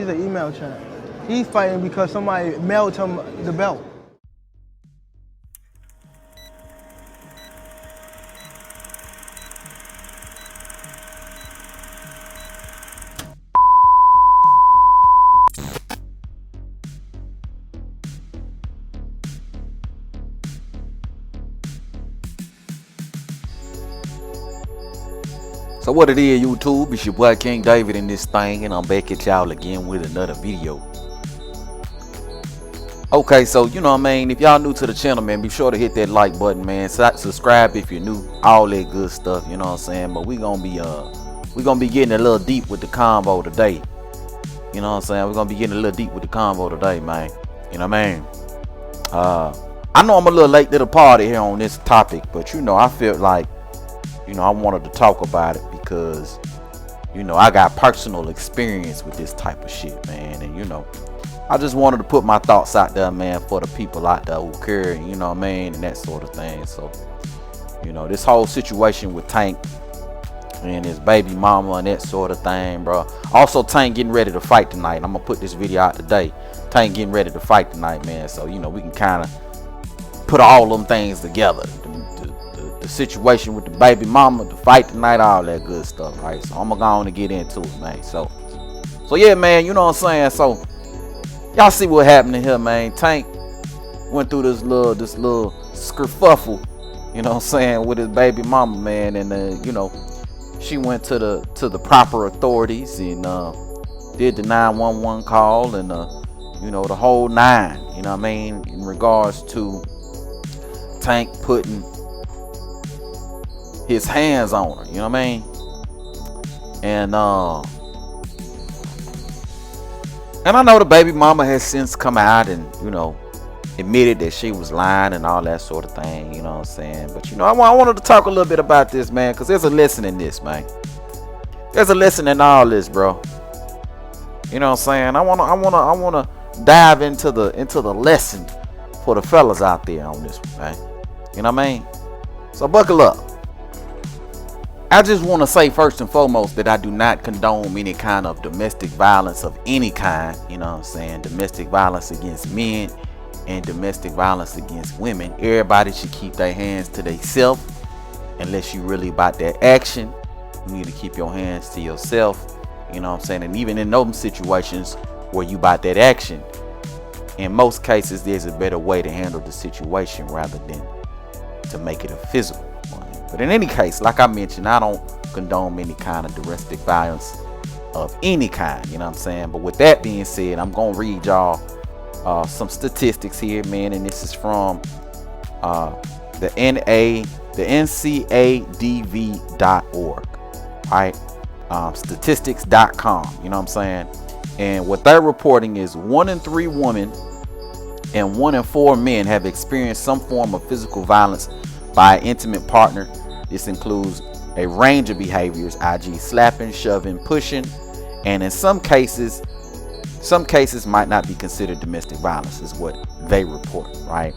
He's an email chat. He's fighting because somebody mailed him the belt. So what it is, YouTube, it's your boy King David in this thing, and I'm back at y'all again with another video. Okay, so you know what I mean, if y'all new to the channel, man, be sure to hit that like button, man. Subscribe if you're new, all that good stuff, you know what I'm saying. But we gonna be getting a little deep with the convo today. You know what I'm saying? We're gonna be getting a little deep with the convo today, man. You know what I mean? I know I'm a little late to the party here on this topic, but you know, I felt like, you know, I wanted to talk about it because, you know, I got personal experience with this type of shit, man. And, you know, I just wanted to put my thoughts out there, man, for the people out there who care, you know what I mean, and that sort of thing. So, you know, this whole situation with Tank and his baby mama and that sort of thing, bro. Also, Tank getting ready to fight tonight. I'm going to put this video out today. Tank getting ready to fight tonight, man. So, you know, we can kind of put all them things together. The situation with the baby mama, the fight tonight, all that good stuff, right? So I'm gonna go on and get into it, man. So yeah, man, you know what I'm saying? So y'all see what happened to here, man. Tank went through this little skerfuffle, you know what I'm saying, with his baby mama, man, and you know, she went to the proper authorities and did the 911 call and you know, the whole nine, you know what I mean, in regards to Tank putting his hands on her, you know what I mean? And I know the baby mama has since come out and, you know, admitted that she was lying and all that sort of thing, you know what I'm saying? But you know, I wanted to talk a little bit about this, man, because there's a lesson in this, man. There's a lesson in all this, bro. You know what I'm saying? I wanna dive into the lesson for the fellas out there on this one, man. You know what I mean? So buckle up. I just want to say first and foremost that I do not condone any kind of domestic violence of any kind, you know what I'm saying? Domestic violence against men and domestic violence against women. Everybody should keep their hands to themselves unless you really about that action. You need to keep your hands to yourself, you know what I'm saying? And even in those situations where you about that action, in most cases there's a better way to handle the situation rather than to make it a physical. But in any case, like I mentioned, I don't condone any kind of domestic violence of any kind, you know what I'm saying? But with that being said, I'm going to read y'all some statistics here, man. And this is from the ncadv.org, right? Statistics.com, you know what I'm saying? And what they're reporting is 1 in 3 women and 1 in 4 men have experienced some form of physical violence by an intimate partner. This includes a range of behaviors, e.g. slapping, shoving, pushing, and in some cases might not be considered domestic violence, is what they report, right?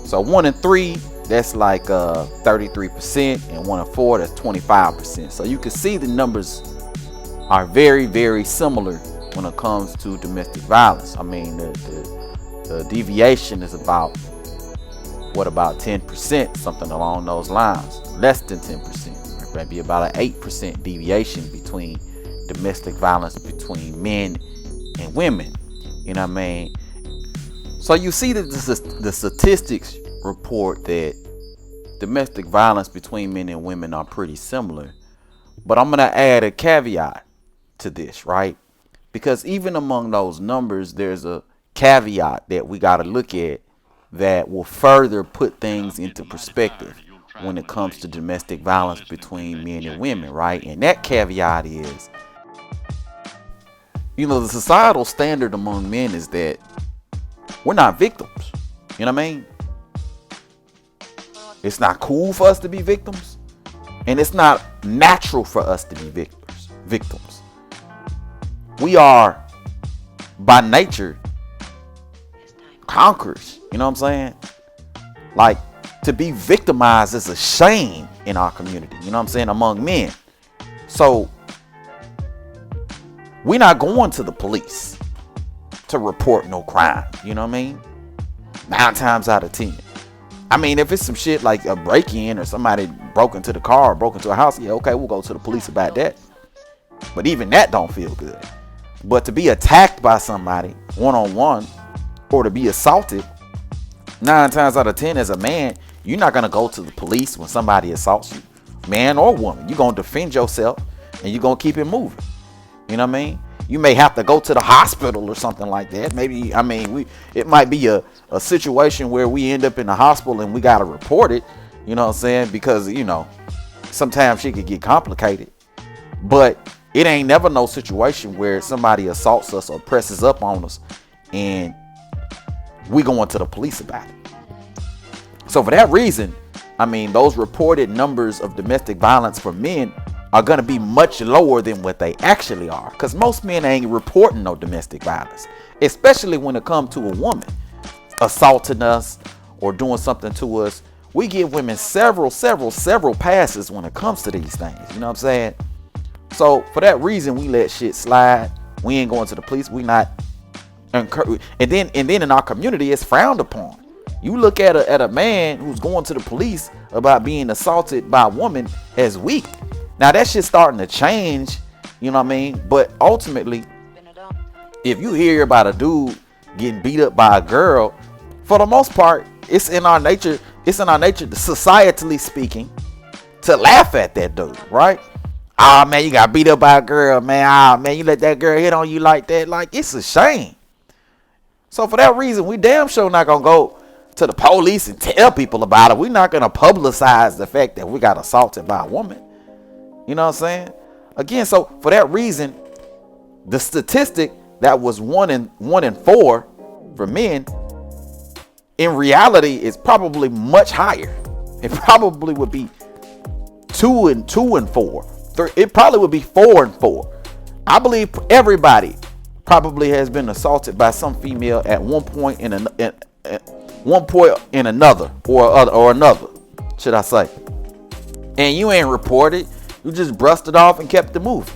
So 1 in 3, that's like 33%, and 1 in 4, that's 25%. So you can see the numbers are very, very similar when it comes to domestic violence. I mean, the deviation is about 10%, something along those lines, less than 10%, maybe about an 8% deviation between domestic violence between men and women, you know what I mean? So you see that the statistics report that domestic violence between men and women are pretty similar, but I'm gonna add a caveat to this, right? Because even among those numbers, there's a caveat that we got to look at that will further put things into perspective when it comes to domestic violence between men and women, right? And that caveat is, you know, the societal standard among men is that we're not victims. You know what I mean? It's not cool for us to be victims, and it's not natural for us to be victims. We are by nature conquerors, you know what I'm saying? Like, to be victimized is a shame in our community, you know what I'm saying, among men. So we're not going to the police to report no crime. You know what I mean? 9 times out of 10. I mean, if it's some shit like a break-in or somebody broke into the car or broke into a house, yeah, okay, we'll go to the police about that. But even that don't feel good. But to be attacked by somebody one-on-one or to be assaulted, 9 times out of 10 as a man, you're not going to go to the police when somebody assaults you, man or woman. You're going to defend yourself and you're going to keep it moving. You know what I mean? You may have to go to the hospital or something like that. Maybe, I mean, it might be a situation where we end up in the hospital and we got to report it. You know what I'm saying? Because, you know, sometimes shit could get complicated. But it ain't never no situation where somebody assaults us or presses up on us and we going to the police about it. So for that reason, I mean, those reported numbers of domestic violence for men are going to be much lower than what they actually are. Because most men ain't reporting no domestic violence, especially when it comes to a woman assaulting us or doing something to us. We give women several passes when it comes to these things. You know what I'm saying? So for that reason, we let shit slide. We ain't going to the police. We not encourage. And then in our community, it's frowned upon. You look at a man who's going to the police about being assaulted by a woman as weak. Now that shit's starting to change, you know what I mean? But ultimately, if you hear about a dude getting beat up by a girl, for the most part, it's in our nature, societally speaking, to laugh at that dude, right? Ah, man, you got beat up by a girl, man. Ah, man, you let that girl hit on you like that. Like, it's a shame. So for that reason, we damn sure not gonna go to the police and tell people about it. We're not gonna publicize the fact that we got assaulted by a woman. You know what I'm saying? Again, so for that reason, the statistic that was 1 in 4 for men, in reality, is probably much higher. It probably would be 2 and 4. It probably would be 4 and 4. I believe everybody probably has been assaulted by some female at one point in another, or another, should I say? And you ain't reported. You just brushed it off and kept it moving,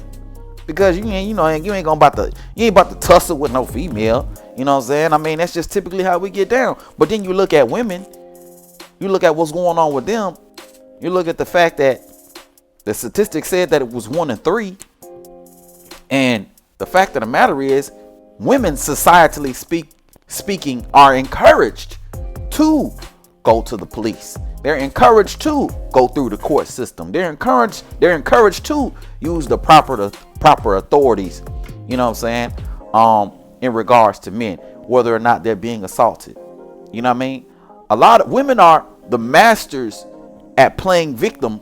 because you ain't about to tussle with no female. You know what I'm saying? I mean, that's just typically how we get down. But then you look at women, you look at what's going on with them. You look at the fact that the statistics said that it was 1 in 3, and the fact of the matter is, women, societally speaking, are encouraged to go to the police. They're encouraged to go through the court system. They're encouraged to use the proper authorities, you know what I'm saying, in regards to men, whether or not they're being assaulted. You know what I mean? A lot of women are the masters at playing victim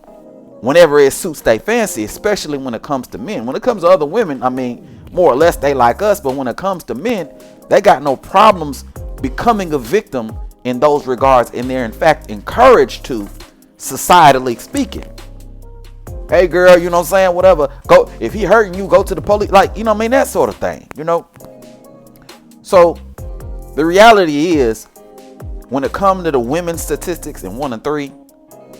whenever it suits their fancy, especially when it comes to men. When it comes to other women, I mean, more or less they like us, but when it comes to men, they got no problems becoming a victim in those regards, and they're in fact encouraged to, societally speaking. Hey girl, you know what I'm saying, whatever, go, if he hurting you, go to the police, like, you know what I mean, that sort of thing, you know. So the reality is, when it comes to the women's statistics in 1 in 3,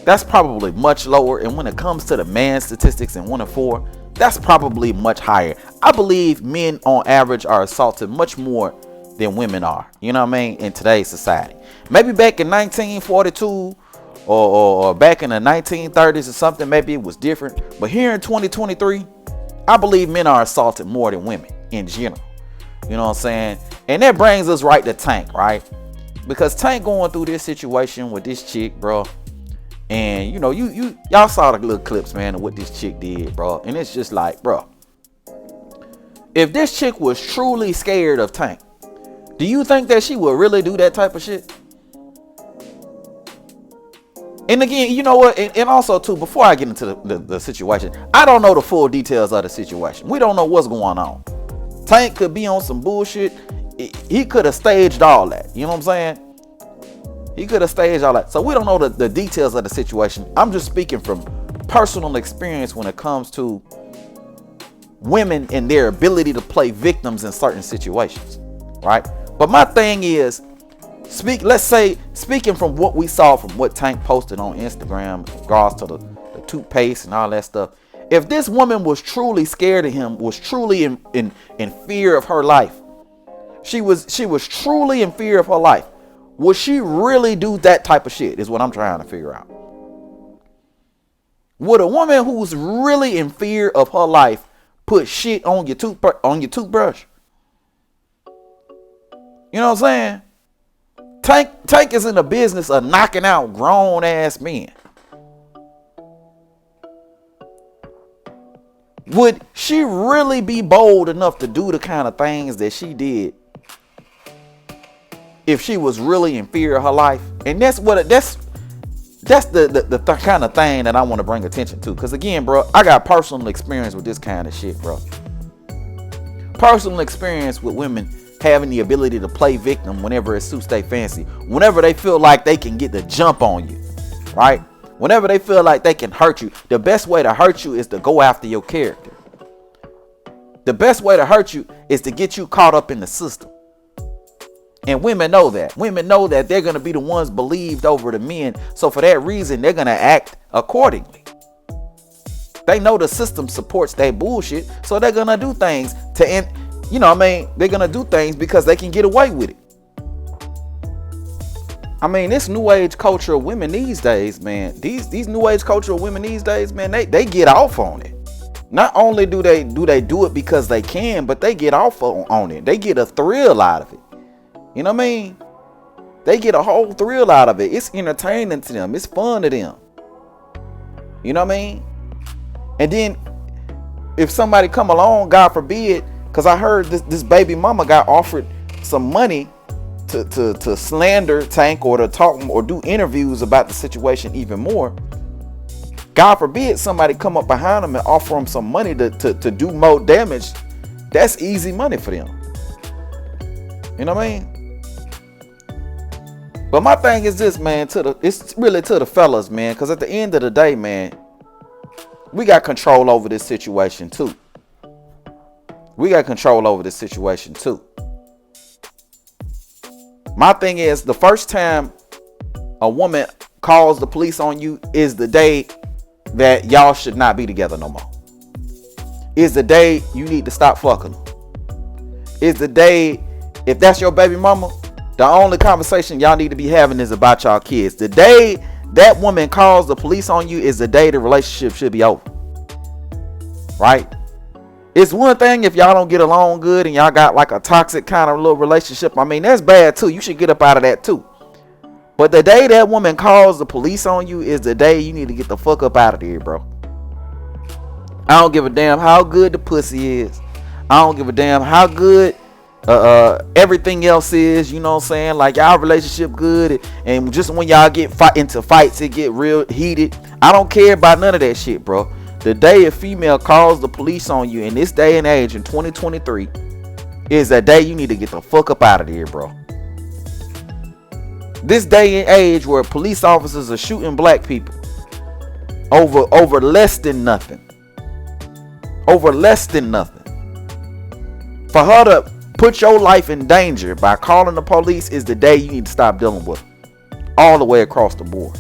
that's probably much lower. And when it comes to the man's statistics in 1 in 4, that's probably much higher. I believe men on average are assaulted much more than women are, you know what I mean, in today's society. Maybe back in 1942 or back in the 1930s or something, maybe it was different. But here in 2023, I believe men are assaulted more than women in general. You know what I'm saying? And that brings us right to Tank, right? Because Tank going through this situation with this chick, bro. And you know, y'all saw the little clips, man, of what this chick did, bro. And it's just like, bro, if this chick was truly scared of Tank, do you think that she would really do that type of shit? And again, you know what? And also, too, before I get into the situation, I don't know the full details of the situation. We don't know what's going on. Tank could be on some bullshit. He could have staged all that. You know what I'm saying? He could have staged all that. So we don't know the details of the situation. I'm just speaking from personal experience when it comes to women and their ability to play victims in certain situations, right? But my thing is, speaking from what we saw from what Tank posted on Instagram, in regards to the toothpaste and all that stuff, If this woman was truly scared of him, was truly in fear of her life, she was truly in fear of her life, would she really do that type of shit is what I'm trying to figure out. Would a woman who's really in fear of her life put shit on your toothbrush? You know what I'm saying? Tank is in the business of knocking out grown ass men. Would she really be bold enough to do the kind of things that she did if she was really in fear of her life? And that's the kind of thing that I want to bring attention to. Because again, bro, I got personal experience with this kind of shit, bro. Personal experience with women having the ability to play victim whenever it suits their fancy. Whenever they feel like they can get the jump on you, right? Whenever they feel like they can hurt you. The best way to hurt you is to go after your character. The best way to hurt you is to get you caught up in the system. And women know that. Women know that they're going to be the ones believed over the men. So for that reason, they're going to act accordingly. They know the system supports their bullshit. So they're going to do things to end. You know what I mean? They're going to do things because they can get away with it. I mean, this new age culture of women these days, man, these new age culture of women these days, man, they get off on it. Not only do they do it because they can, but they get off on it. They get a thrill out of it. You know what I mean? They get a whole thrill out of it. It's entertaining to them. It's fun to them. You know what I mean? And then if somebody come along, God forbid, because I heard this baby mama got offered some money to slander Tank or to talk or do interviews about the situation even more. God forbid somebody come up behind them and offer them some money to do more damage. That's easy money for them. You know what I mean? But my thing is this, man, it's really to the fellas, man, because at the end of the day, man, we got control over this situation too. We got control over this situation too. My thing is, the first time a woman calls the police on you is the day that y'all should not be together no more. Is the day you need to stop fucking them. Is the day, if that's your baby mama, the only conversation y'all need to be having is about y'all kids. The day that woman calls the police on you is the day the relationship should be over. Right? It's one thing if y'all don't get along good and y'all got like a toxic kind of little relationship. I mean, that's bad too. You should get up out of that too. But the day that woman calls the police on you is the day you need to get the fuck up out of there, bro. I don't give a damn how good the pussy is. I don't give a damn how good everything else is. You know what I'm saying? Like, y'all relationship good, and just when y'all get into fights, it get real heated. I don't care about none of that shit, bro. The day a female calls the police on you in this day and age in 2023 is that day you need to get the fuck up out of there, bro. This day and age where police officers are shooting black people over less than nothing. Over less than nothing. For her to put your life in danger by calling the police is the day you need to stop dealing with them. All the way across the board.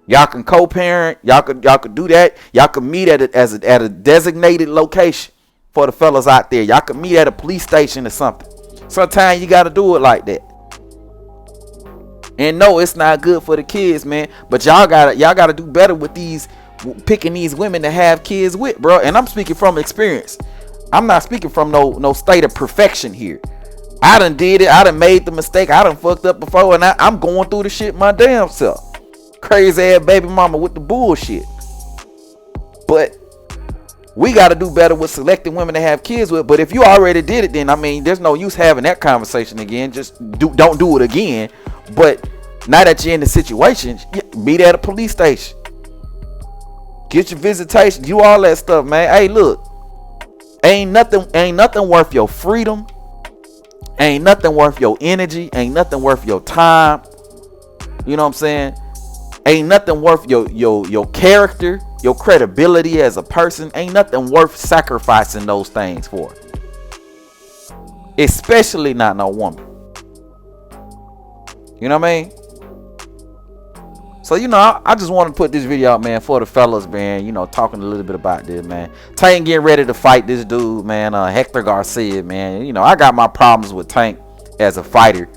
Y'all can co-parent. Y'all could do that. Y'all can meet at a designated location for the fellas out there. Y'all can meet at a police station or something. Sometimes you got to do it like that. And no, it's not good for the kids, man. But y'all gotta do better with picking these women to have kids with, bro. And I'm speaking from experience. I'm not speaking from no state of perfection here. I done did it. I done made the mistake. I done fucked up before, and I'm going through the shit my damn self. Crazy ass baby mama with the bullshit. But we got to do better with selecting women to have kids with. But if you already did it, then I mean, there's no use having that conversation again. Just don't do it again. But now that you're in the situation, meet at a police station. Get your visitation. Do all that stuff, man. Hey, look, ain't nothing worth your freedom. Ain't nothing worth your energy. Ain't nothing worth your time. You know what I'm saying? Ain't nothing worth your character, your credibility as a person. Ain't nothing worth sacrificing those things for. Especially not no woman. You know what I mean? So, you know, I just want to put this video out, man, for the fellas, man, you know, talking a little bit about this, man. Tank getting ready to fight this dude, man, Hector Garcia, man. You know, I got my problems with Tank as a fighter.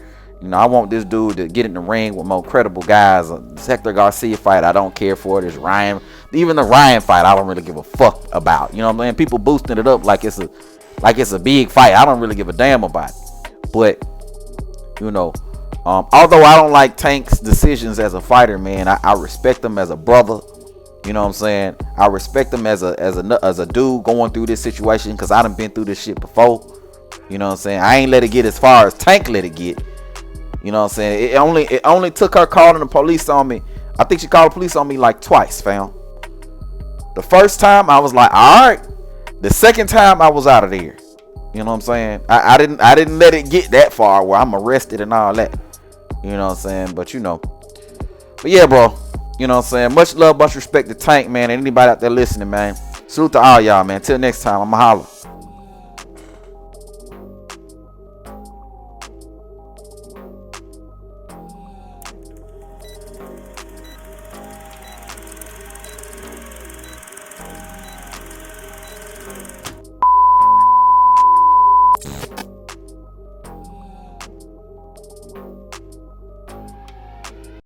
You know, I want this dude to get in the ring with more credible guys. This Hector Garcia fight, I don't care for. This Ryan, even the Ryan fight, I don't really give a fuck about. You know what I'm saying? People boosting it up like it's a big fight. I don't really give a damn about it. But, you know, although I don't like Tank's decisions as a fighter, man, I respect him as a brother. You know what I'm saying? I respect him as a dude going through this situation, because I done been through this shit before. You know what I'm saying? I ain't let it get as far as Tank let it get. You know what I'm saying? It only took her calling the police on me. I think she called the police on me like twice, fam. The first time I was like, all right. The second time I was out of there. You know what I'm saying? I didn't let it get that far where I'm arrested and all that. You know what I'm saying? But you know. But yeah, bro. You know what I'm saying? Much love, much respect to Tank, man. And anybody out there listening, man. Salute to all y'all, man. Till next time, I'ma holler.